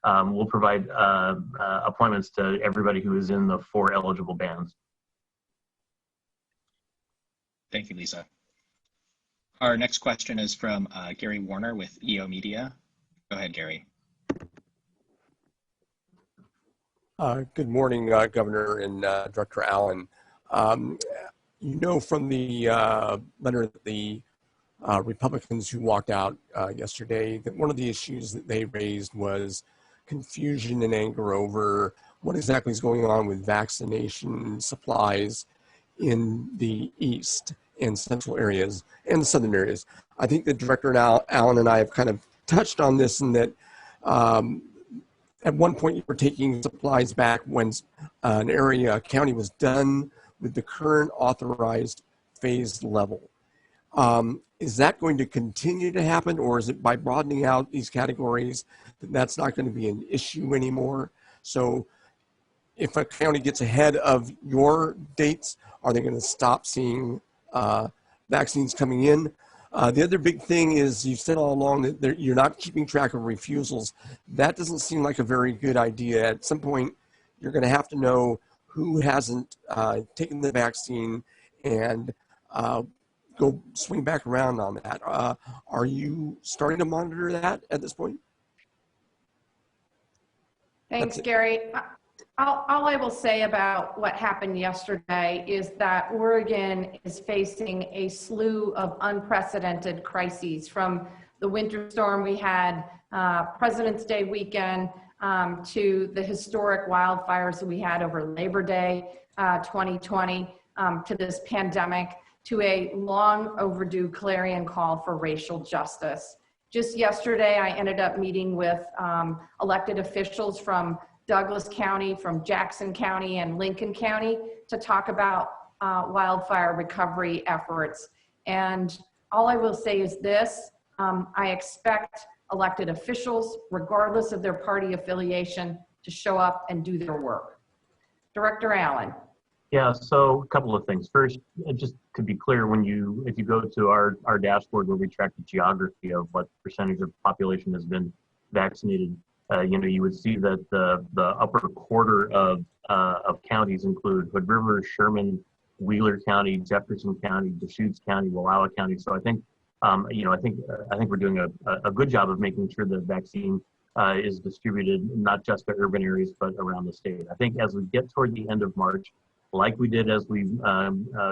we'll provide appointments to everybody who is in the 4 eligible bands. Thank you, Lisa. Our next question is from Gary Warner with EO Media. Go ahead, Gary. Good morning, Governor and Director Allen. From the letter that the Republicans who walked out yesterday, that one of the issues that they raised was confusion and anger over what exactly is going on with vaccination supplies in the East and central areas and the southern areas. I think that Director Allen and I have kind of touched on this, in that at one point you were taking supplies back when a county was done with the current authorized phased level. Is that going to continue to happen, or is it by broadening out these categories that that's not going to be an issue anymore? So if a county gets ahead of your dates, are they going to stop seeing vaccines coming in? The other big thing is, you've said all along that you're not keeping track of refusals. That doesn't seem like a very good idea. At some point, you're going to have to know who hasn't taken the vaccine and go swing back around on that. Are you starting to monitor that at this point? Thanks, Gary. All I will say about what happened yesterday is that Oregon is facing a slew of unprecedented crises, from the winter storm we had, President's Day weekend, to the historic wildfires that we had over Labor Day 2020, to this pandemic, to a long overdue clarion call for racial justice. Just yesterday, I ended up meeting with elected officials from Douglas County, from Jackson County, and Lincoln County to talk about wildfire recovery efforts. And all I will say is this: I expect elected officials, regardless of their party affiliation, to show up and do their work. Director Allen. Yeah, so a couple of things. First, just to be clear, if you go to our dashboard where we track the geography of what percentage of the population has been vaccinated, you would see that the upper quarter of counties include Hood River, Sherman, Wheeler County, Jefferson County, Deschutes County, Wallowa County. So I think we're doing a good job of making sure that vaccine is distributed not just to urban areas but around the state. I think as we get toward the end of March, like we did as we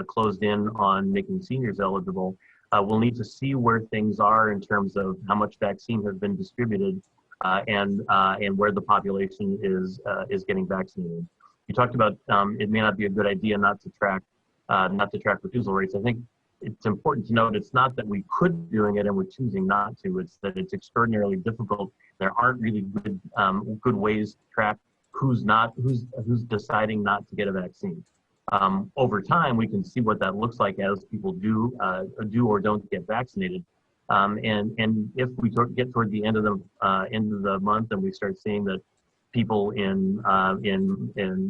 closed in on making seniors eligible, we'll need to see where things are in terms of how much vaccine has been distributed. And where the population is getting vaccinated. You talked about it may not be a good idea not to track refusal rates. I think it's important to note it's not that we could be doing it and we're choosing not to. It's that it's extraordinarily difficult. There aren't really good ways to track who's deciding not to get a vaccine. Over time, we can see what that looks like as people do or don't get vaccinated. And if we get toward the end of the month and we start seeing that people in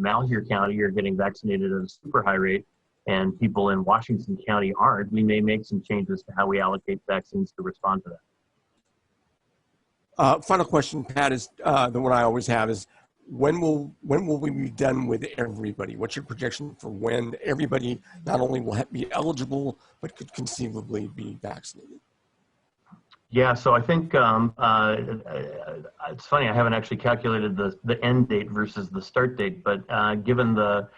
Malheur County are getting vaccinated at a super high rate and people in Washington County aren't, we may make some changes to how we allocate vaccines to respond to that. Final question, Pat, is the one I always have is, when will we be done with everybody? What's your projection for when everybody not only will be eligible, but could conceivably be vaccinated? Yeah, so I think it's funny, I haven't actually calculated the end date versus the start date, but given that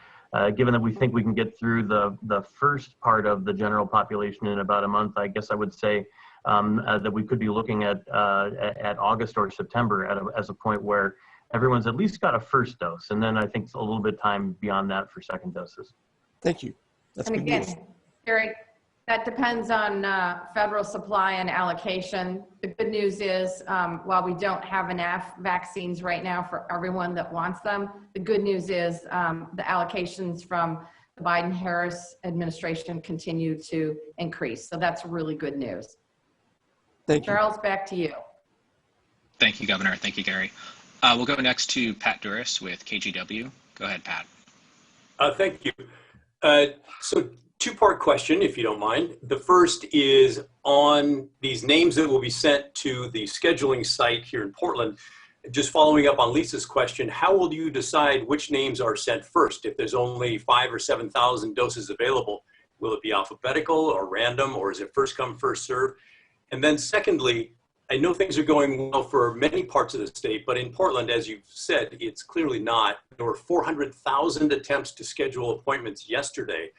we think we can get through the first part of the general population in about a month, I guess I would say that we could be looking at August or September as a point where everyone's at least got a first dose, and then I think it's a little bit time beyond that for second doses. Thank you. That's good news. Eric, that depends on federal supply and allocation. The good news is, while we don't have enough vaccines right now for everyone that wants them, the good news is the allocations from the Biden-Harris administration continue to increase. So that's really good news. Thank you. Charles, back to you. Thank you, Governor. Thank you, Gary. We'll go next to Pat Duras with KGW. Go ahead, Pat. Thank you. So two-part question, if you don't mind. The first is on these names that will be sent to the scheduling site here in Portland. Just following up on Lisa's question, how will you decide which names are sent first? If there's only 5,000 or 7,000 doses available, will it be alphabetical or random, or is it first come, first serve? And then secondly, I know things are going well for many parts of the state, but in Portland, as you've said, it's clearly not. There were 400,000 attempts to schedule appointments yesterday.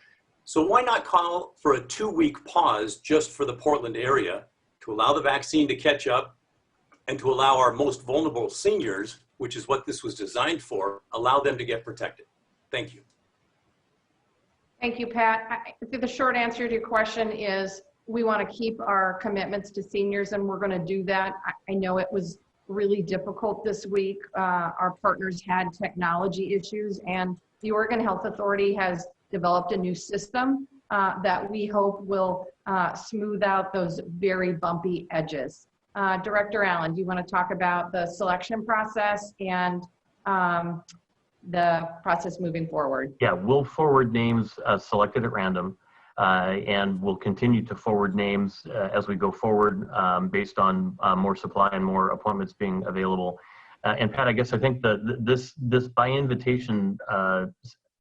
So why not call for a 2-week pause just for the Portland area to allow the vaccine to catch up and to allow our most vulnerable seniors, which is what this was designed for, allow them to get protected? Thank you. Thank you, Pat. I think the short answer to your question is we want to keep our commitments to seniors, and we're going to do that. I know it was really difficult this week. Our partners had technology issues, and the Oregon Health Authority has developed a new system that we hope will smooth out those very bumpy edges. Director Allen, do you want to talk about the selection process and the process moving forward? Yeah, we'll forward names selected at random. And we'll continue to forward names as we go forward based on more supply and more appointments being available. And Pat, I guess I think this by invitation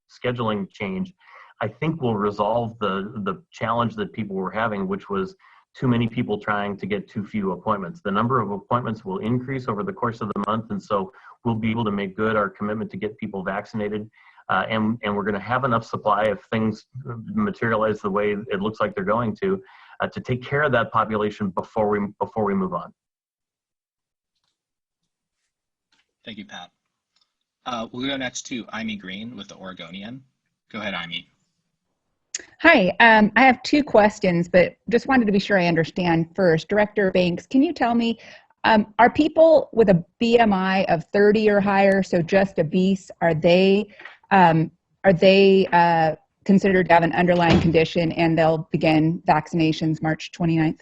scheduling change, I think will resolve the challenge that people were having, which was too many people trying to get too few appointments. The number of appointments will increase over the course of the month, and so we'll be able to make good our commitment to get people vaccinated. And we're going to have enough supply if things materialize the way it looks like they're going to take care of that population before we move on. Thank you, Pat. We'll go next to Amy Green with the Oregonian. Go ahead, Amy. Hi, I have two questions, but just wanted to be sure I understand first. Director Banks, can you tell me, are people with a BMI of 30 or higher, so just obese, are they considered to have an underlying condition and they'll begin vaccinations March 29th?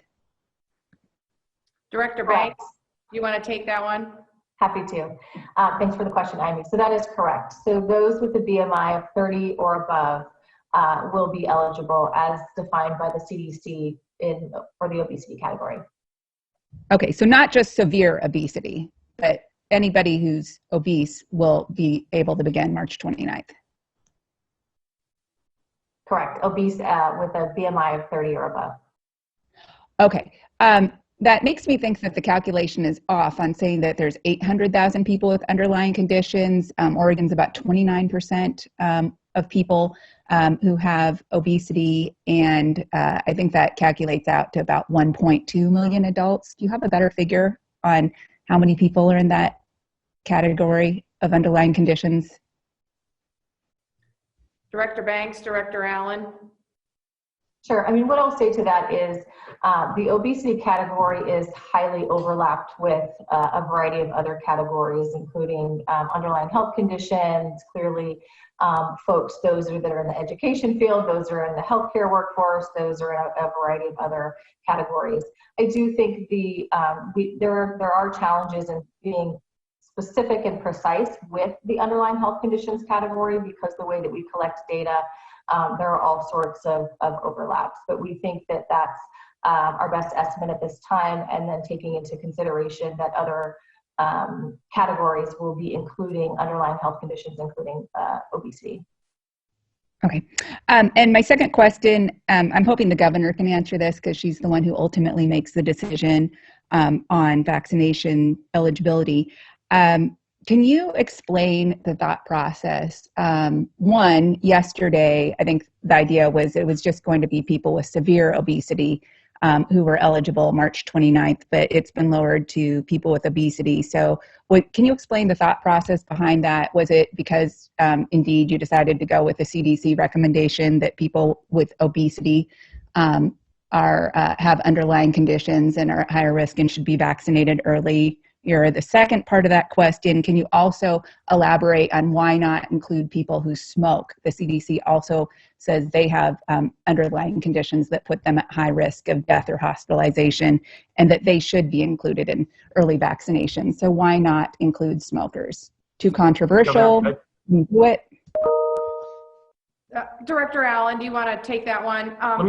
Director Banks, you want to take that one? Happy to. Thanks for the question, Amy. So that is correct. So those with a BMI of 30 or above will be eligible as defined by the CDC for the obesity category. Okay, so not just severe obesity, but anybody who's obese will be able to begin March 29th. Correct. Obese with a BMI of 30 or above. Okay. That makes me think that the calculation is off on saying that there's 800,000 people with underlying conditions. Oregon's about 29% of people who have obesity, and I think that calculates out to about 1.2 million adults. Do you have a better figure on how many people are in that category of underlying conditions? Director Banks, Director Allen. Sure. I mean, what I'll say to that is the obesity category is highly overlapped with a variety of other categories, including underlying health conditions, clearly folks, those that are in the education field, those are in the healthcare workforce, those are in a variety of other categories. I do think there are challenges in being specific and precise with the underlying health conditions category because the way that we collect data, there are all sorts of overlaps, but we think that that's our best estimate at this time, and then taking into consideration that other categories will be including underlying health conditions, including obesity. Okay. And my second question, I'm hoping the governor can answer this because she's the one who ultimately makes the decision on vaccination eligibility. Can you explain the thought process? One, yesterday, I think the idea was it was just going to be people with severe obesity who were eligible March 29th, but it's been lowered to people with obesity. So can you explain the thought process behind that? Was it because indeed you decided to go with the CDC recommendation that people with obesity have underlying conditions and are at higher risk and should be vaccinated early? The second part of that question, can you also elaborate on why not include people who smoke? The CDC also says they have underlying conditions that put them at high risk of death or hospitalization, and that they should be included in early vaccination. So why not include smokers? Too controversial? Do it. Director Allen, do you want to take that one? Let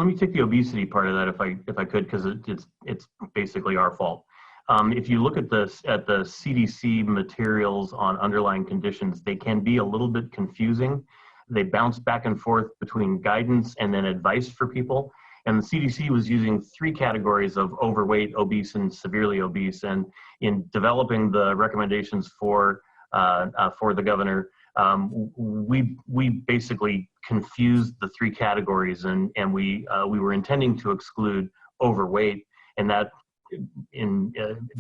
me take the obesity part of that if I could, because it's basically our fault. If you look at the CDC materials on underlying conditions, they can be a little bit confusing. They bounce back and forth between guidance and then advice for people. And the CDC was using 3 categories of overweight, obese, and severely obese. And in developing the recommendations for the governor, we basically confused the 3 categories, and we were intending to exclude overweight, and that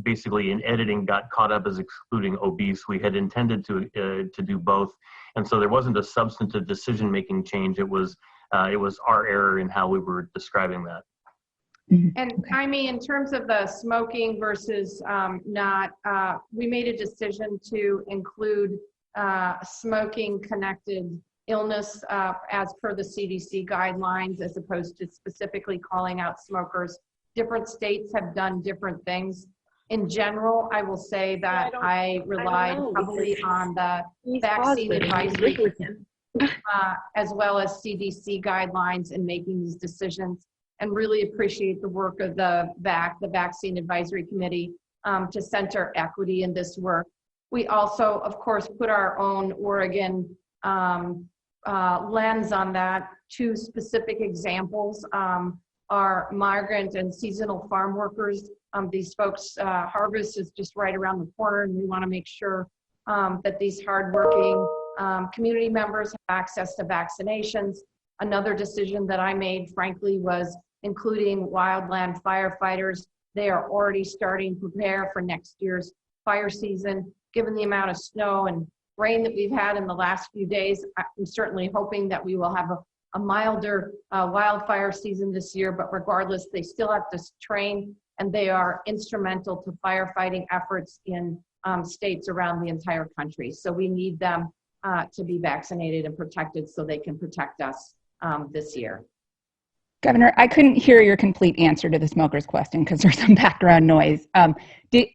basically in editing got caught up as excluding obese. We had intended to do both, and so there wasn't a substantive decision-making change. It was our error in how we were describing that. And I mean, in terms of the smoking versus not, we made a decision to include smoking connected illness as per the CDC guidelines, as opposed to specifically calling out smokers. Different states have done different things. In general, I will say that I relied heavily on the vaccine advisory as well as CDC guidelines in making these decisions, and really appreciate the work of the Vaccine Advisory Committee to center equity in this work. We also, of course, put our own Oregon lens on that. 2 specific examples. our migrant and seasonal farm workers. These folks, harvest is just right around the corner, and we want to make sure that these hardworking community members have access to vaccinations. Another decision that I made, frankly, was including wildland firefighters. They are already starting to prepare for next year's fire season. Given the amount of snow and rain that we've had in the last few days, I'm certainly hoping that we will have a milder wildfire season this year, but regardless, they still have to train, and they are instrumental to firefighting efforts in states around the entire country. So we need them to be vaccinated and protected so they can protect us this year. Governor, I couldn't hear your complete answer to the smoker's question because there's some background noise. Do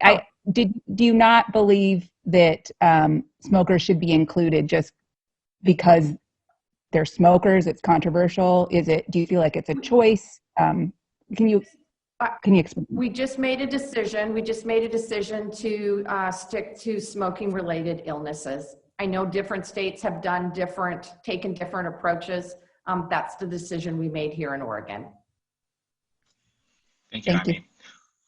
you not believe that smokers should be included just because they're smokers? It's controversial. Do you feel like it's a choice? Can you explain? We just made a decision. We just made a decision to stick to smoking-related illnesses. I know different states have taken different approaches. That's the decision we made here in Oregon. Thank you, Jaime.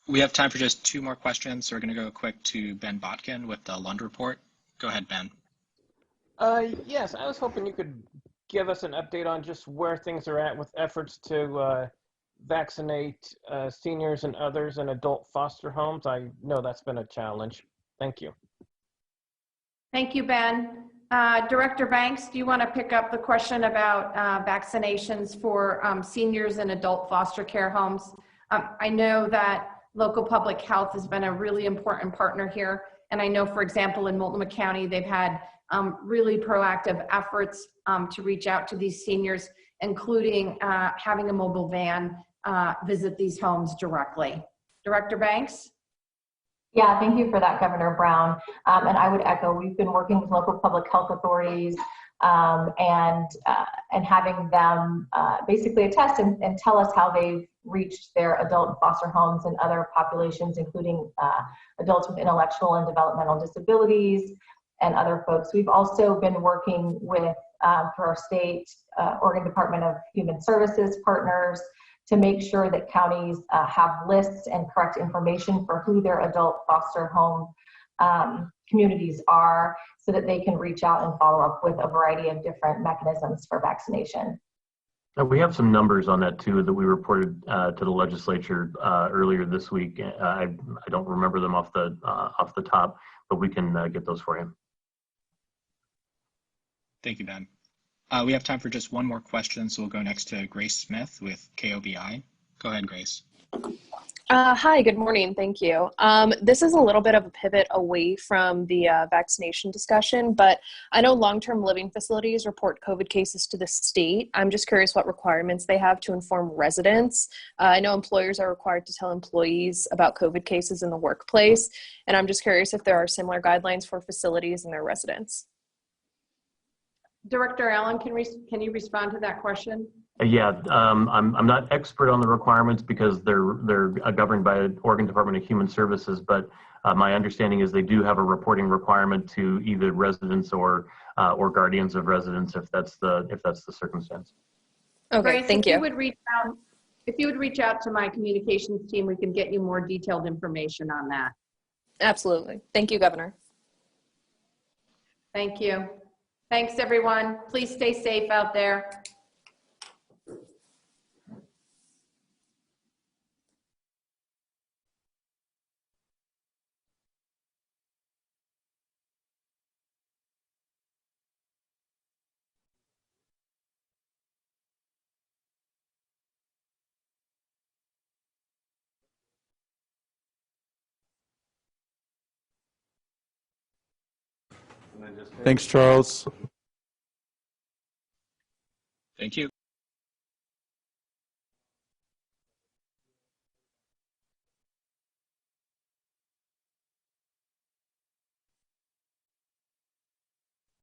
We have time for just 2 more questions, so we're going to go quick to Ben Botkin with the Lund Report. Go ahead, Ben. Yes, I was hoping you could give us an update on just where things are at with efforts to vaccinate seniors and others in adult foster homes. I know that's been a challenge. Thank you. Thank you, Ben. Director Banks, do you want to pick up the question about vaccinations for seniors and adult foster care homes? I know that local public health has been a really important partner here. And I know, for example, in Multnomah County, they've had really proactive efforts to reach out to these seniors, including having a mobile van visit these homes directly. Director Banks? Yeah, thank you for that, Governor Brown. And I would echo, we've been working with local public health authorities and having them basically attest and tell us how they've reached their adult foster homes and other populations, including adults with intellectual and developmental disabilities and other folks. We've also been working with, for our state, Oregon Department of Human Services partners to make sure that counties have lists and correct information for who their adult foster home communities are, so that they can reach out and follow up with a variety of different mechanisms for vaccination. We have some numbers on that too that we reported to the legislature earlier this week. I don't remember them off the top, but we can get those for you. Thank you, Ben. We have time for just 1 more question, so we'll go next to Grace Smith with KOBI. Go ahead, Grace. Hi, good morning. Thank you. This is a little bit of a pivot away from the vaccination discussion, but I know long-term living facilities report COVID cases to the state. I'm just curious what requirements they have to inform residents. I know employers are required to tell employees about COVID cases in the workplace, and I'm just curious if there are similar guidelines for facilities and their residents. Director Allen, can you respond to that question? Yeah, I'm not expert on the requirements because they're governed by the Oregon Department of Human Services, but my understanding is they do have a reporting requirement to either residents or guardians of residents if that's the circumstance. Okay, Grace, thank you. If you would reach out to my communications team, we can get you more detailed information on that. Absolutely. Thank you, Governor. Thank you. Thanks, everyone. Please stay safe out there. Thanks, Charles. Thank you.